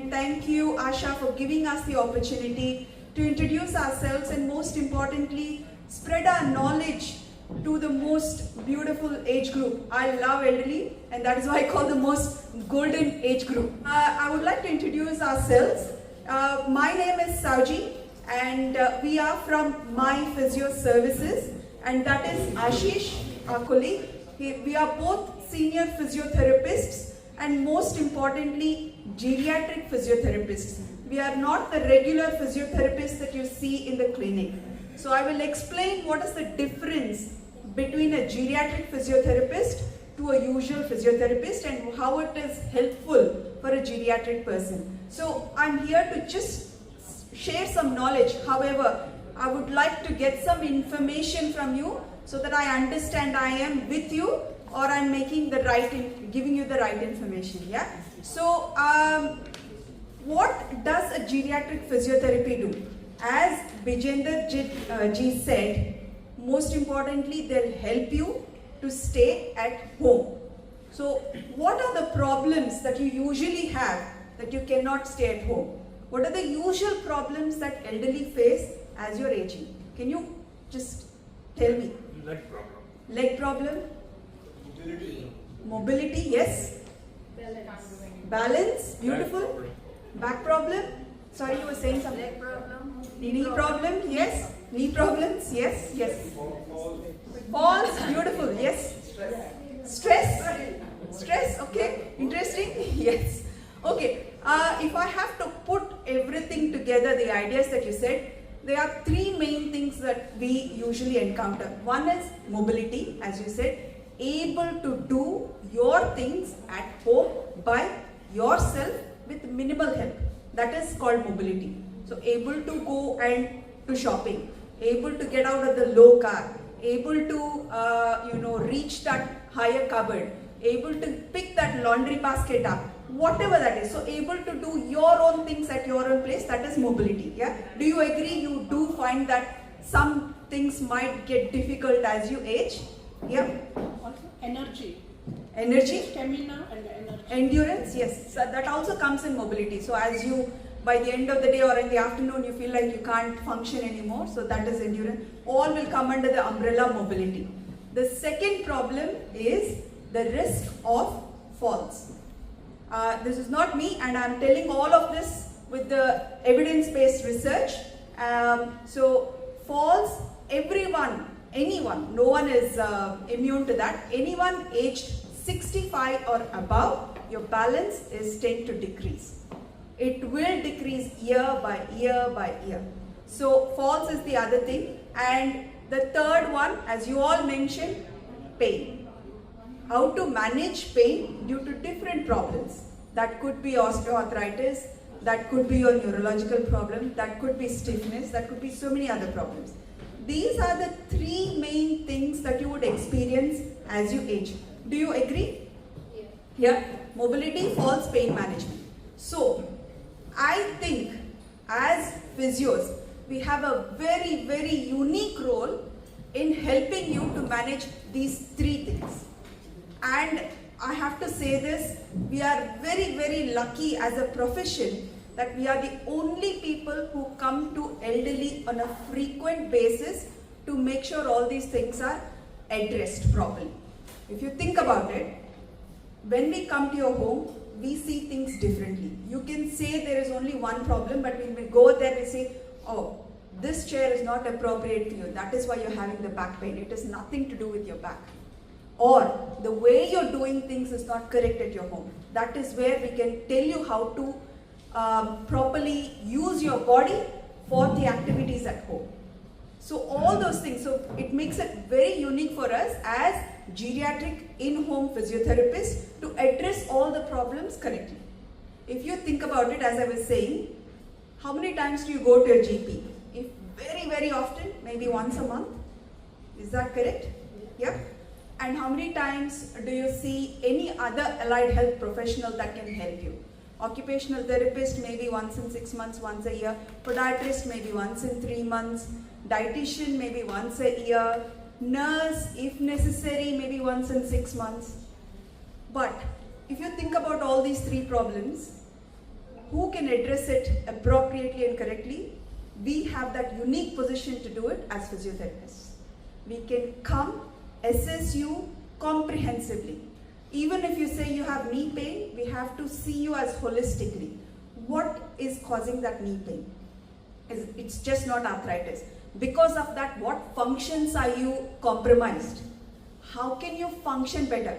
and thank you, Aasha, for giving us the opportunity to introduce ourselves and most importantly, spread our knowledge to the most beautiful age group. I love elderly, and that is why I call the most golden age group. I would like to introduce ourselves. My name is Sanjhe, and we are from My Physio Services, and that is Ashish, our colleague. We are both senior physiotherapists and most importantly, geriatric physiotherapists. We are not the regular physiotherapists that you see in the clinic. So I will explain what is the difference between a geriatric physiotherapist to a usual physiotherapist and how it is helpful for a geriatric person. So I'm here to just share some knowledge. However, I would like to get some information from you so that I understand I am with you or I'm making the right, giving you the right information. Yeah. So what does a geriatric physiotherapy do? As Bijender ji said, most importantly, they'll help you to stay at home. So what are the problems that you usually have that you cannot stay at home? What are the usual problems that elderly face as you're aging? Can you just tell me? Leg problem. Leg problem? Mobility. Mobility, yes. Balance, beautiful. Back problem? Sorry, you were saying something. Leg problem. Knee problem, yes. Knee problems, yes, yes. Falls, beautiful, yes. Stress? Stress, okay. Interesting, yes. Okay, if I have to put everything together, the ideas that you said, there are three main things that we usually encounter. One is mobility, as you said, able to do your things at home by yourself with minimal help. That is called mobility. So able to go and to shopping, able to get out of the low car, able to reach that higher cupboard, able to pick that laundry basket up, whatever that is. So able to do your own things at your own place, that is mobility. Yeah. Do you agree? You do find that some things might get difficult as you age? Yeah. Also energy. Energy? Stamina and energy. Endurance, yes. So that also comes in mobility. So as you, by the end of the day or in the afternoon, you feel like you can't function anymore. So that is endurance. All will come under the umbrella mobility. The second problem is the risk of falls. This is not me, and I'm telling all of this with the evidence-based research. So falls, everyone, anyone, no one is immune to that. Anyone aged 65 or above, your balance is tend to decrease. It will decrease year by year by year. So falls is the other thing. And the third one, as you all mentioned, pain. How to manage pain due to different problems. That could be osteoarthritis, that could be your neurological problem, that could be stiffness, that could be so many other problems. These are the three main things that you would experience as you age. Do you agree? Yeah. Mobility, falls, pain management. So, I think as physios, we have a very, very unique role in helping you to manage these three things. And I have to say this, we are very, very lucky as a profession that we are the only people who come to elderly on a frequent basis to make sure all these things are addressed properly. If you think about it, when we come to your home, we see things differently. You can say there is only one problem, but when we go there, we say, oh, this chair is not appropriate for you. That is why you're having the back pain. It has nothing to do with your back. Or the way you're doing things is not correct at your home. That is where we can tell you how to properly use your body for the activities at home. So all those things, so it makes it very unique for us as geriatric in-home physiotherapists to address all the problems correctly. If you think about it, as I was saying, how many times do you go to your GP? If very, very often, maybe once a month. Is that correct? Yeah. And how many times do you see any other allied health professional that can help you? Occupational therapist maybe once in 6 months, once a year. Podiatrist maybe once in 3 months. Dietitian maybe once a year. Nurse, if necessary, maybe once in 6 months. But if you think about all these three problems, who can address it appropriately and correctly, we have that unique position to do it as physiotherapists. We can come, assess you comprehensively. Even if you say you have knee pain, we have to see you as holistically. What is causing that knee pain? It's just not arthritis. Because of that, what functions are you compromised? How can you function better?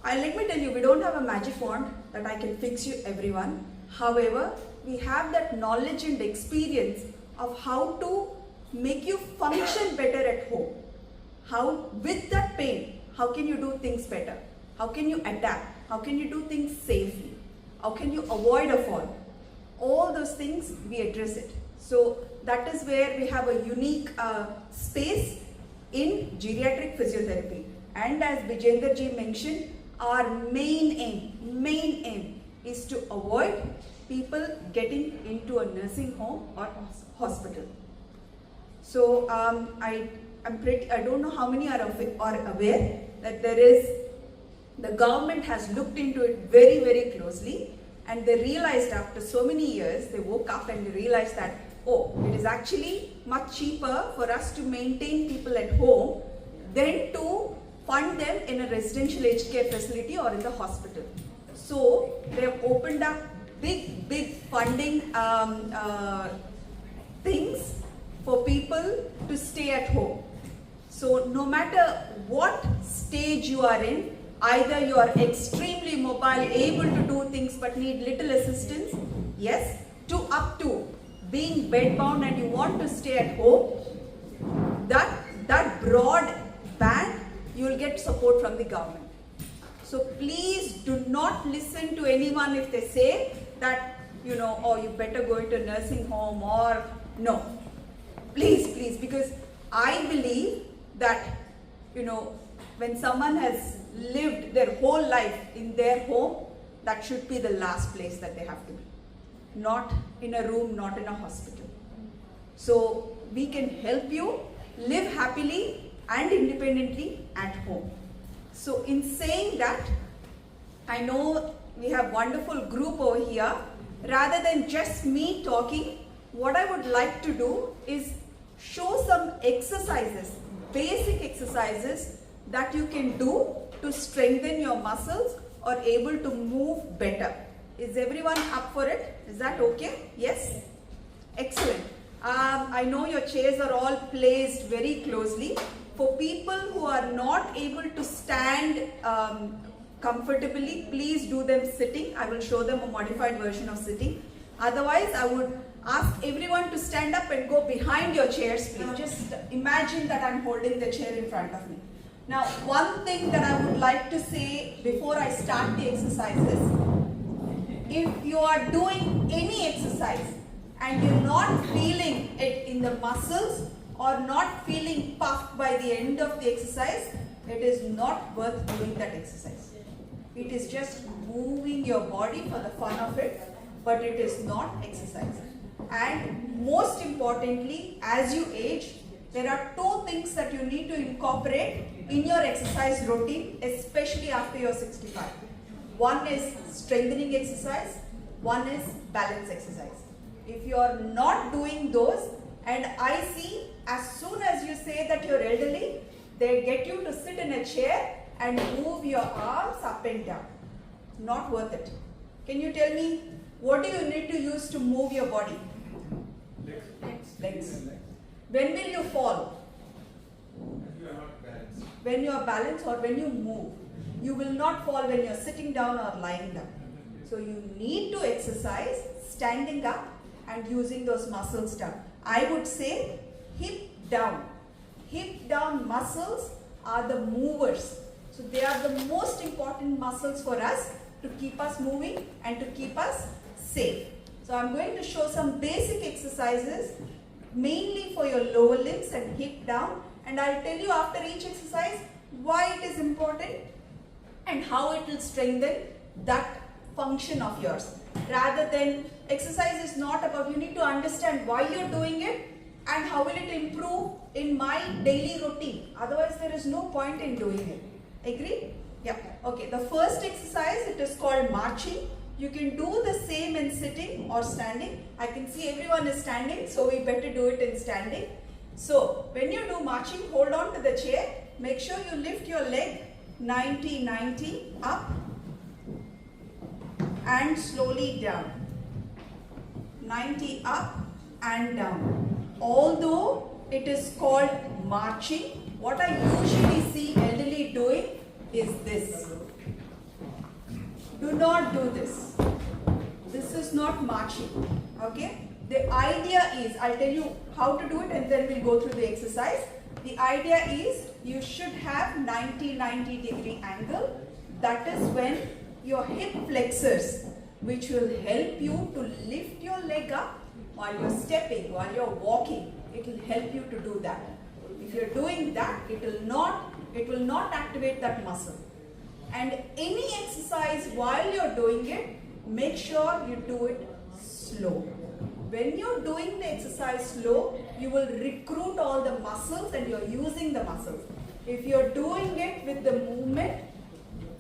Let me tell you, we don't have a magic wand that I can fix you everyone. However, we have that knowledge and experience of how to make you function better at home. How, with that pain, how can you do things better? How can you adapt? How can you do things safely? How can you avoid a fall? All those things, we address it. So that is where we have a unique space in geriatric physiotherapy. And as Vijender ji mentioned, our main aim is to avoid people getting into a nursing home or hospital. So I don't know how many are aware that the government has looked into it very, very closely, and they realized after so many years, they woke up and they realized that, oh, it is actually much cheaper for us to maintain people at home than to fund them in a residential aged care facility or in the hospital. So they have opened up big funding things for people to stay at home. So no matter what stage you are in, either you are extremely mobile, able to do things but need little assistance, yes, to up to being bedbound and you want to stay at home, that broad band, you will get support from the government. So please do not listen to anyone if they say that, you know, oh, you better go into a nursing home or no. Please, because I believe that, you know, when someone has lived their whole life in their home, that should be the last place that they have to be. Not in a room, not in a hospital. So we can help you live happily and independently at home. So in saying that, I know we have a wonderful group over here. Rather than just me talking, what I would like to do is show some exercises, basic exercises that you can do to strengthen your muscles or able to move better. Is everyone up for it? Is that okay? Yes? Excellent. I know your chairs are all placed very closely. For people who are not able to stand comfortably, please do them sitting. I will show them a modified version of sitting. Otherwise, I would ask everyone to stand up and go behind your chairs, please. Just imagine that I'm holding the chair in front of me. Now, one thing that I would like to say before I start the exercises, if you are doing any exercise and you're not feeling it in the muscles or not feeling puffed by the end of the exercise, it is not worth doing that exercise. It is just moving your body for the fun of it, but it is not exercise. And most importantly, as you age, there are two things that you need to incorporate in your exercise routine, especially after you're 65. One is strengthening exercise, one is balance exercise. If you are not doing those, and I see as soon as you say that you're elderly, they get you to sit in a chair and move your arms up and down. Not worth it. Can you tell me, what do you need to use to move your body? Legs. When will you fall? You are not balanced. When you are balanced or when you move. You will not fall when you're sitting down or lying down. So you need to exercise standing up and using those muscles down. I would say hip down. Hip down muscles are the movers. So they are the most important muscles for us to keep us moving and to keep us safe. So I'm going to show some basic exercises mainly for your lower limbs and hip down, and I'll tell you after each exercise why it is important and how it will strengthen that function of yours. Rather than exercise is not about, you need to understand why you're doing it and how will it improve in my daily routine. Otherwise there is no point in doing it. Agree? Yeah. Okay. The first exercise, it is called marching. You can do the same in sitting or standing. I can see everyone is standing, so we better do it in standing. So when you do marching, hold on to the chair. Make sure you lift your leg 90-90 up and slowly down. 90 up and down. Although it is called marching, what I usually see elderly doing is this. Do not do this. This is not marching. Okay? The idea is, I'll tell you how to do it and then we'll go through the exercise. The idea is you should have 90 degree angle. That is when your hip flexors, which will help you to lift your leg up while you're stepping, while you're walking. It will help you to do that. If you're doing that, it will not activate that muscle. And any exercise while you're doing it, make sure you do it slow. When you're doing the exercise slow, you will recruit all the muscles and you're using the muscles. If you're doing it with the movement,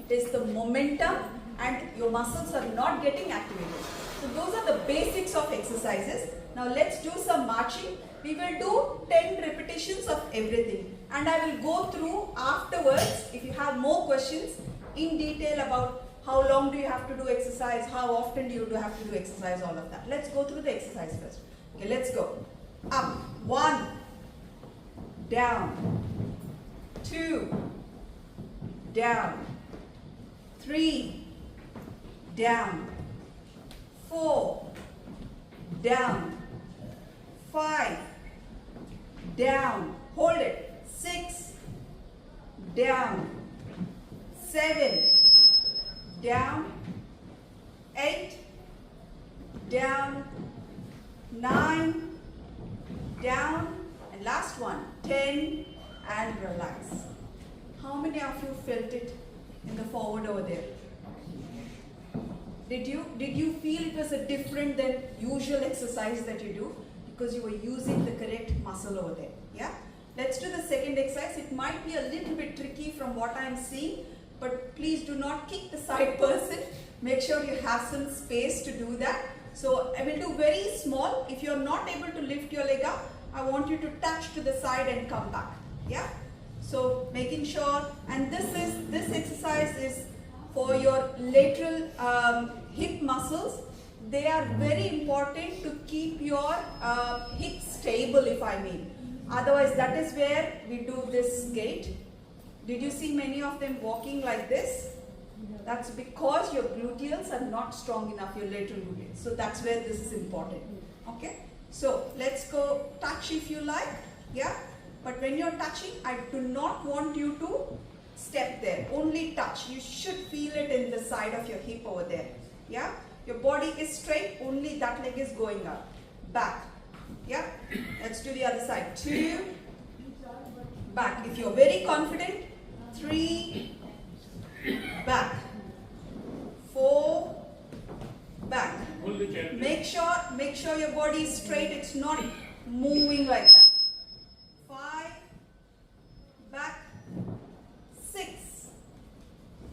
it is the momentum and your muscles are not getting activated. So those are the basics of exercises. Now let's do some marching. We will do 10 repetitions of everything. And I will go through afterwards, if you have more questions, in detail about how long do you have to do exercise, how often do you have to do exercise, all of that. Let's go through the exercise first. Okay, let's go. Up, 1, down, 2, down, 3, down, 4, down, 5, down, hold it, 6, down, 7, down, 8, down, 9, down, and last one, 10, and relax. How many of you felt it in the forward over there? Did you feel it was a different than usual exercise that you do? Because you were using the correct muscle over there. Yeah? Let's do the second exercise. It might be a little bit tricky from what I'm seeing, but please do not kick the side person. Make sure you have some space to do that. So I will do very small. If you're not able to lift your leg up, I want you to touch to the side and come back. Yeah? So making sure, and this exercise is for your lateral hip muscles. They are very important to keep your hips stable, if I mean. Otherwise, that is where we do this gait. Did you see many of them walking like this? That's because your gluteals are not strong enough, your lateral gluteals. So that's where this is important. Okay? So let's go touch if you like. Yeah? But when you're touching, I do not want you to step there. Only touch. You should feel it in the side of your hip over there. Yeah? Your body is straight, only that leg is going up. Back. Yeah? Let's do the other side. 2. Back. If you're very confident, 3. Back. 4. Back. Make sure your body is straight. It's not moving like that. 5. Back. 6.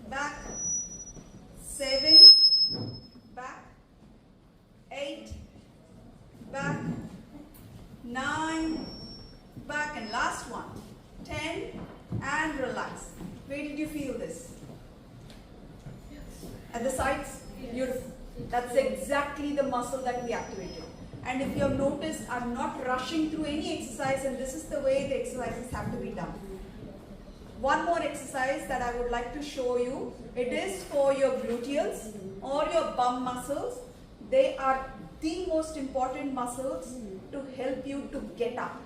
Back. 7. Back. 8. Back. 9. Back. And last one. 10. And relax. Where did you feel this? At the sides? Beautiful. That's exactly the muscle that we activated. And if you have noticed, I'm not rushing through any exercise, and this is the way the exercises have to be done. One more exercise that I would like to show you. It is for your gluteals or your bum muscles. They are the most important muscles to help you to get up.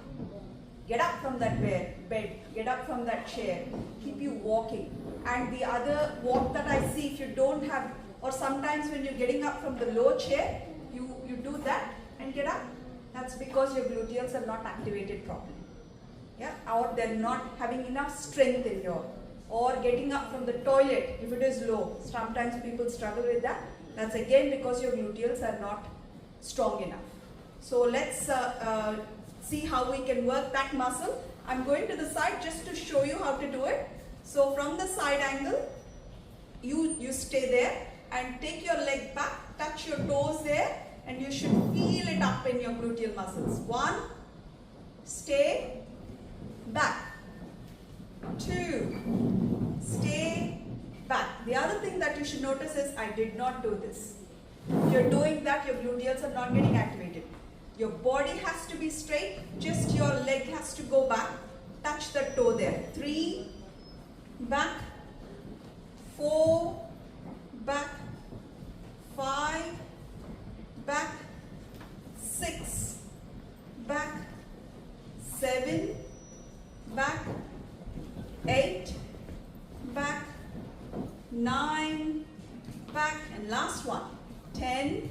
Get up from that bed, get up from that chair, keep you walking. And the other walk that I see, if you don't have, or sometimes when you're getting up from the low chair, you do that and get up. That's because your gluteals are not activated properly. Yeah, or they're not having enough strength in your, or getting up from the toilet if it is low. Sometimes people struggle with that. That's again because your gluteals are not strong enough. So let's see how we can work that muscle. I'm going to the side just to show you how to do it. So from the side angle, you stay there and take your leg back, touch your toes there, and you should feel it up in your gluteal muscles. 1, stay, back. 2, stay, back. The other thing that you should notice is I did not do this. If you're doing that, your gluteals are not getting activated. Your body has to be straight, just your leg has to go back. Touch the toe there. 3, back. 4, back. 5, back. 6, back. 7, back. 8, back. 9, back. And last one. 10,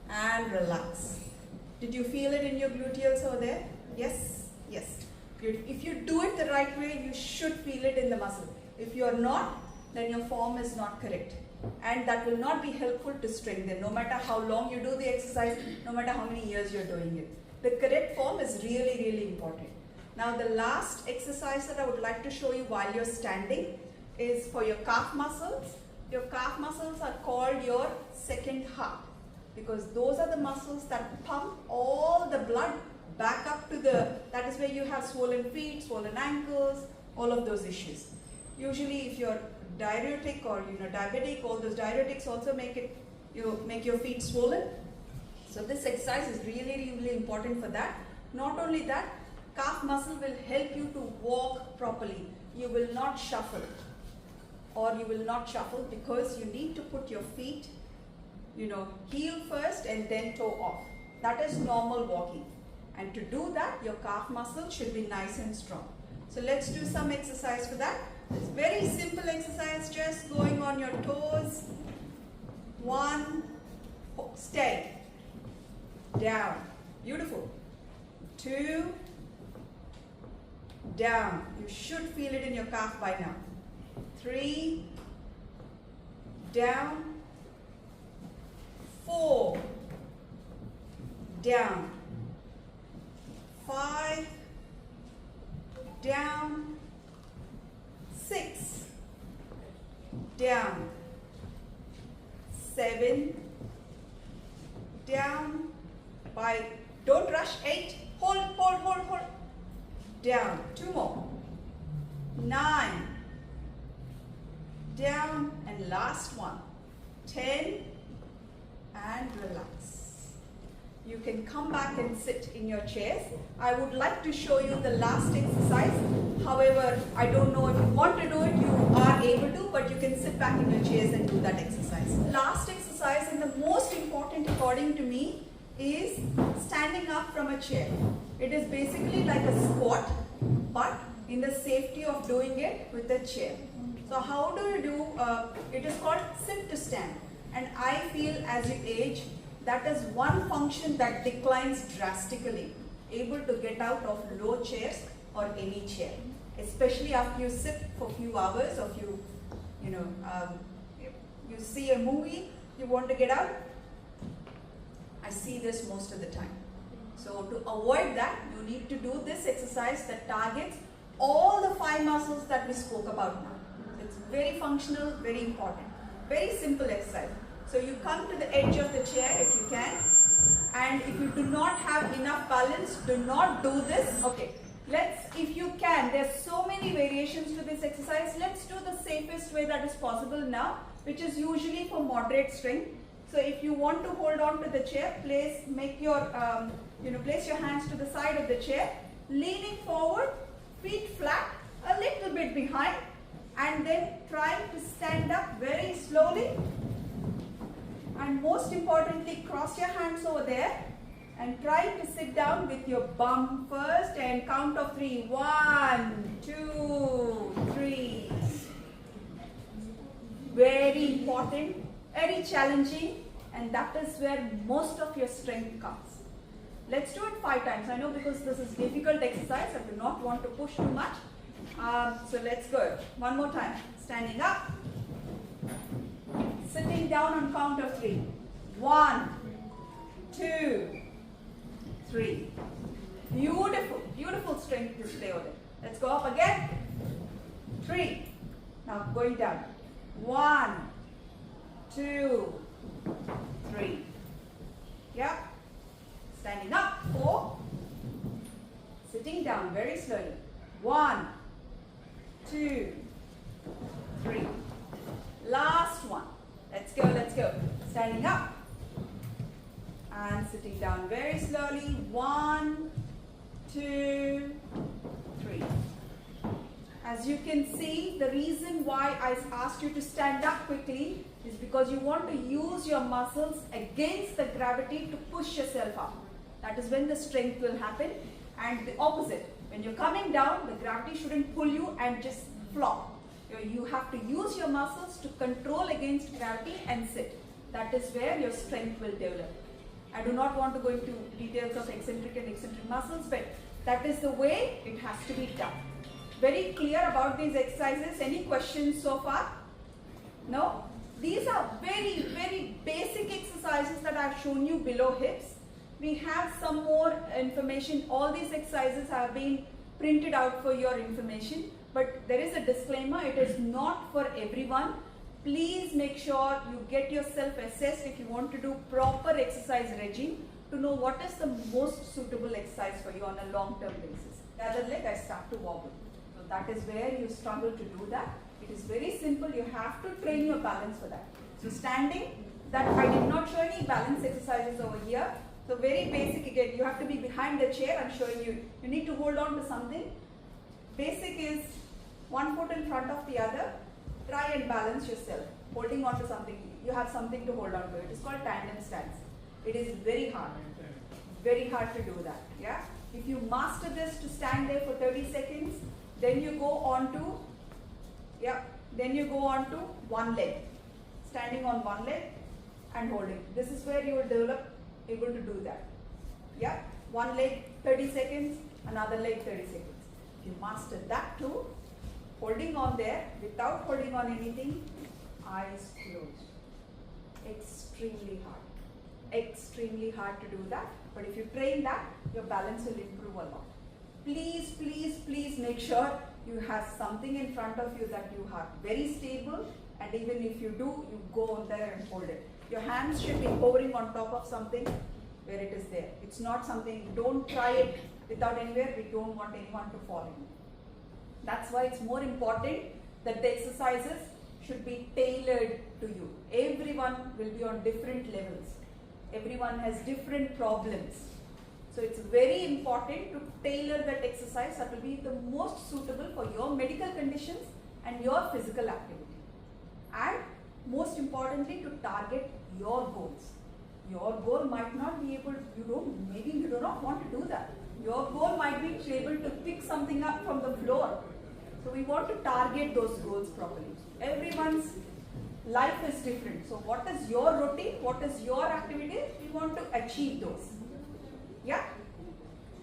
and relax. Did you feel it in your gluteals over there? Yes? Yes. Good. If you do it the right way, you should feel it in the muscle. If you are not, then your form is not correct. And that will not be helpful to strengthen, no matter how long you do the exercise, no matter how many years you're doing it. The correct form is really, really important. Now the last exercise that I would like to show you while you're standing is for your calf muscles. Your calf muscles are called your second heart, because those are the muscles that pump all the blood back up to that is where you have swollen feet, swollen ankles, all of those issues. Usually if you're diuretic or diabetic, all those diuretics also make your feet swollen. So this exercise is really, really important for that. Not only that, calf muscle will help you to walk properly. You will not shuffle. Or you will not shuffle because you need to put your feet, heel first and then toe off. That is normal walking. And to do that, your calf muscle should be nice and strong. So let's do some exercise for that. It's very simple exercise, just going on your toes. 1, stay, down, beautiful. 2, down. You should feel it in your calf by now. 3, down. 4, down. 5, down. 6, down. 7, down. Don't rush. 8, hold. Down. 2 more. 9, down, and last one. 10, and relax. You can come back and sit in your chairs. I would like to show you the last exercise. However, I don't know if you want to do it, you are able to, but you can sit back in your chairs and do that exercise. Last exercise, and the most important according to me, is standing up from a chair. It is basically like a squat, but in the safety of doing it with a chair. So how do you do, it is called sit to stand. And I feel as you age, that is one function that declines drastically. Able to get out of low chairs or any chair. Especially after you sit for a few hours or you see a movie, you want to get out. I see this most of the time. So to avoid that, you need to do this exercise that targets all the 5 muscles that we spoke about now. It's very functional, very important. Very simple exercise. So you come to the edge of the chair if you can. And if you do not have enough balance, do not do this. Okay, if you can, there's so many variations to this exercise. Let's do the safest way that is possible now, which is usually for moderate strength. So if you want to hold on to the chair, place your hands to the side of the chair, leaning forward, feet flat, a little bit behind, and then trying to stand up very slowly. And most importantly, cross your hands over there and try to sit down with your bum first and count of 3. 1, 2, 3. Very important, very challenging, and that is where most of your strength comes. Let's do it 5 times. I know because this is difficult exercise, I do not want to push too much. So let's go. One more time. Standing up. Sitting down on count of 3. 1, 2, 3. Beautiful, beautiful strength display over there. Let's go up again. 3. Now going down. 1, 2, 3. Yeah. Standing up. 4. Sitting down very slowly. 1, 2, 3. Last one. Let's go, let's go. Standing up. And sitting down very slowly. 1, 2, 3. As you can see, the reason why I asked you to stand up quickly is because you want to use your muscles against the gravity to push yourself up. That is when the strength will happen. And the opposite, when you're coming down, the gravity shouldn't pull you and just flop. You have to use your muscles to control against gravity and sit. That is where your strength will develop. I do not want to go into details of eccentric and eccentric muscles, but that is the way it has to be done. Very clear about these exercises. Any questions so far? No? These are very, very basic exercises that I've shown you below hips. We have some more information. All these exercises have been printed out for your information, but there is a disclaimer. It is not for everyone. Please make sure you get yourself assessed if you want to do proper exercise regime to know what is the most suitable exercise for you on a long-term basis. The other leg, I start to wobble. So that is where you struggle to do that. It is very simple. You have to train your balance for that. So standing, that I did not show any balance exercises over here. So very basic again. You have to be behind the chair. I'm showing you. You need to hold on to something. Basic is one foot in front of the other. Try and balance yourself. Holding on to something. You have something to hold on to. It is called tandem stance. It is very hard. Very hard to do that. Yeah. If you master this to stand there for 30 seconds, then you go on to, then you go on to one leg. Standing on one leg and holding. This is where you will develop able to do that. Yeah. One leg 30 seconds, another leg 30 seconds. If you master that too, holding on there without holding on anything, eyes closed. Extremely hard. Extremely hard to do that. But if you train that, your balance will improve a lot. Please, please, please make sure you have something in front of you that you are very stable, and even if you do, you go on there and hold it. Your hands should be hovering on top of something where it is there. It's not something, don't try it without anywhere. We don't want anyone to fall in. That's why it's more important that the exercises should be tailored to you. Everyone will be on different levels. Everyone has different problems. So it's very important to tailor that exercise that will be the most suitable for your medical conditions and your physical activity. And most importantly, to target your goals. Your goal might not be able, maybe you do not want to do that. Your goal might be to be able to pick something up from the floor. So we want to target those goals properly. Everyone's life is different. So what is your routine? What is your activity? We want to achieve those. Yeah?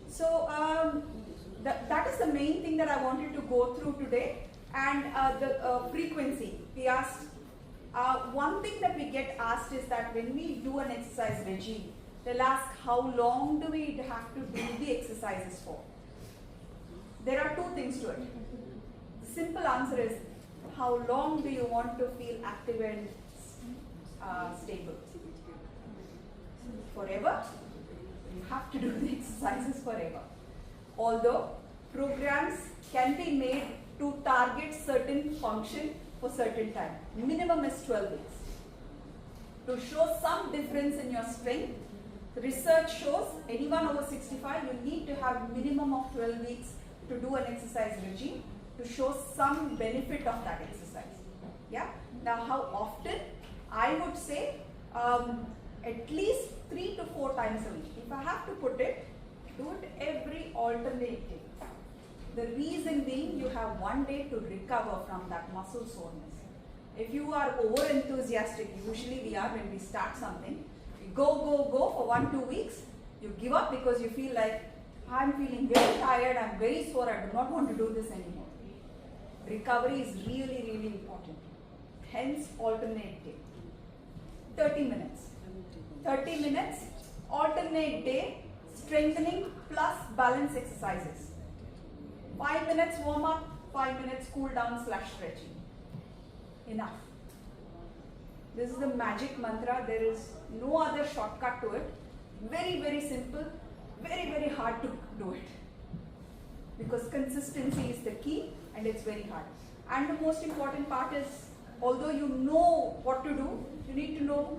So that is the main thing that I wanted to go through today. And the frequency. We asked, one thing that we get asked is that when we do an exercise regime, they'll ask how long do we have to do the exercises for? There are two things to it. The simple answer is, how long do you want to feel active and stable? Forever? You have to do the exercises forever. Although programs can be made to target certain function for certain time. Minimum is 12 weeks. To show some difference in your strength, the research shows anyone over 65, you need to have minimum of 12 weeks to do an exercise regime to show some benefit of that exercise. Yeah. Now, how often? I would say at least 3 to 4 times a week. If I have to put it, do it every alternate day. The reason being, you have one day to recover from that muscle soreness. If you are over enthusiastic, usually we are when we start something, you go for 1-2 weeks, you give up because you feel like, I'm feeling very tired, I'm very sore, I do not want to do this anymore. Recovery is really, really important. Hence, alternate day. 30 minutes. 30 minutes, alternate day, strengthening plus balance exercises. 5 minutes warm up, 5 minutes cool down / stretching. Enough. This is the magic mantra. There is no other shortcut to it. Very, very simple. Very, very hard to do it. Because consistency is the key and it's very hard. And the most important part is, although you know what to do, you need to know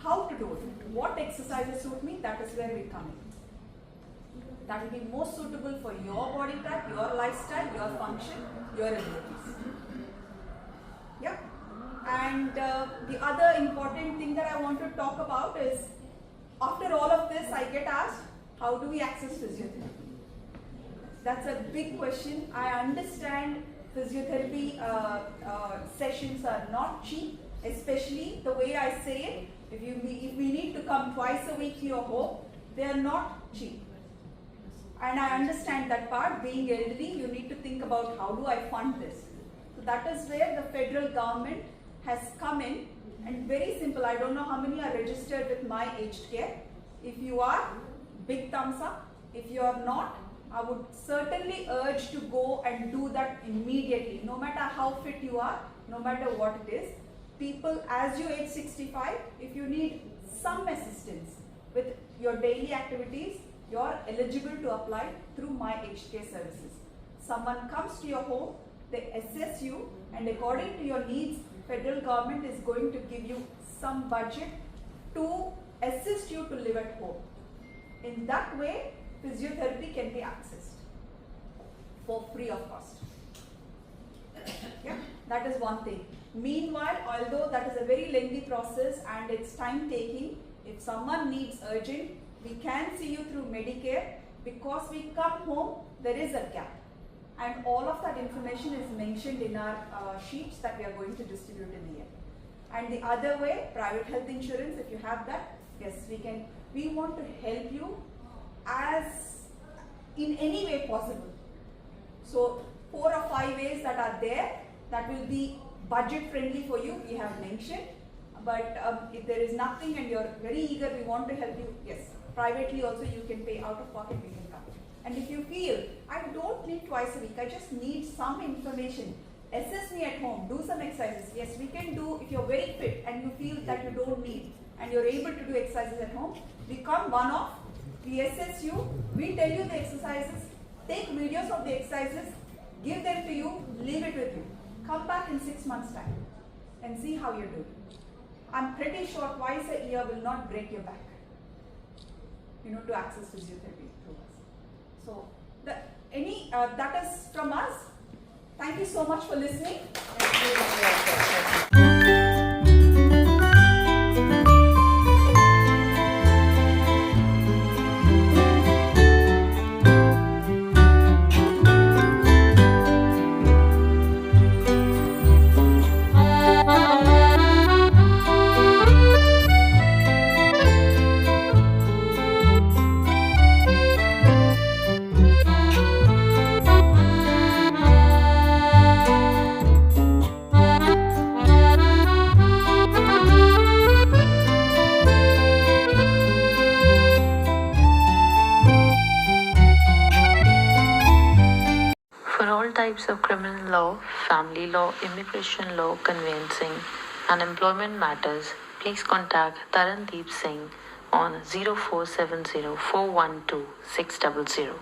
how to do it. What exercises suit me, that is where we come in. That will be most suitable for your body type, your lifestyle, your function, your abilities. Yeah. And the other important thing that I want to talk about is, after all of this, I get asked, how do we access physiotherapy? That's a big question. I understand physiotherapy sessions are not cheap, especially the way I say it. If we need to come twice a week to your home, they are not cheap. And I understand that part. Being elderly, you need to think about how do I fund this. So that is where the federal government has come in, and very simple. I don't know how many are registered with My Aged Care. If you are, big thumbs up. If you are not, I would certainly urge to go and do that immediately. No matter how fit you are, no matter what it is. People, as you age 65, if you need some assistance with your daily activities, you are eligible to apply through My Aged Care Services. Someone comes to your home, they assess you, and according to your needs, federal government is going to give you some budget to assist you to live at home. In that way, physiotherapy can be accessed for free of cost. Yeah, that is one thing. Meanwhile, although that is a very lengthy process and it's time taking, if someone needs urgent, we can see you through Medicare. Because we come home, there is a gap. And all of that information is mentioned in our sheets that we are going to distribute in the end. And the other way, private health insurance, if you have that, yes, we can. We want to help you as in any way possible. So 4 or 5 ways that are there, that will be budget friendly for you, we have mentioned. But if there is nothing and you're very eager, we want to help you, yes, privately also you can pay out of pocket, we can come. And if you feel, I don't need twice a week, I just need some information, assess me at home, do some exercises. Yes, we can do. If you're very fit and you feel that you don't need and you're able to do exercises at home, we come one off, we assess you, we tell you the exercises, take videos of the exercises, give them to you, leave it with you. Come back in 6 months' time and see how you're doing. I'm pretty sure twice a year will not break your back, to access physiotherapy through us. So, that is from us. Thank you so much for listening. For all types of criminal law, family law, immigration law, conveyancing, and employment matters, please contact Tarandeep Singh on 0470 412 600.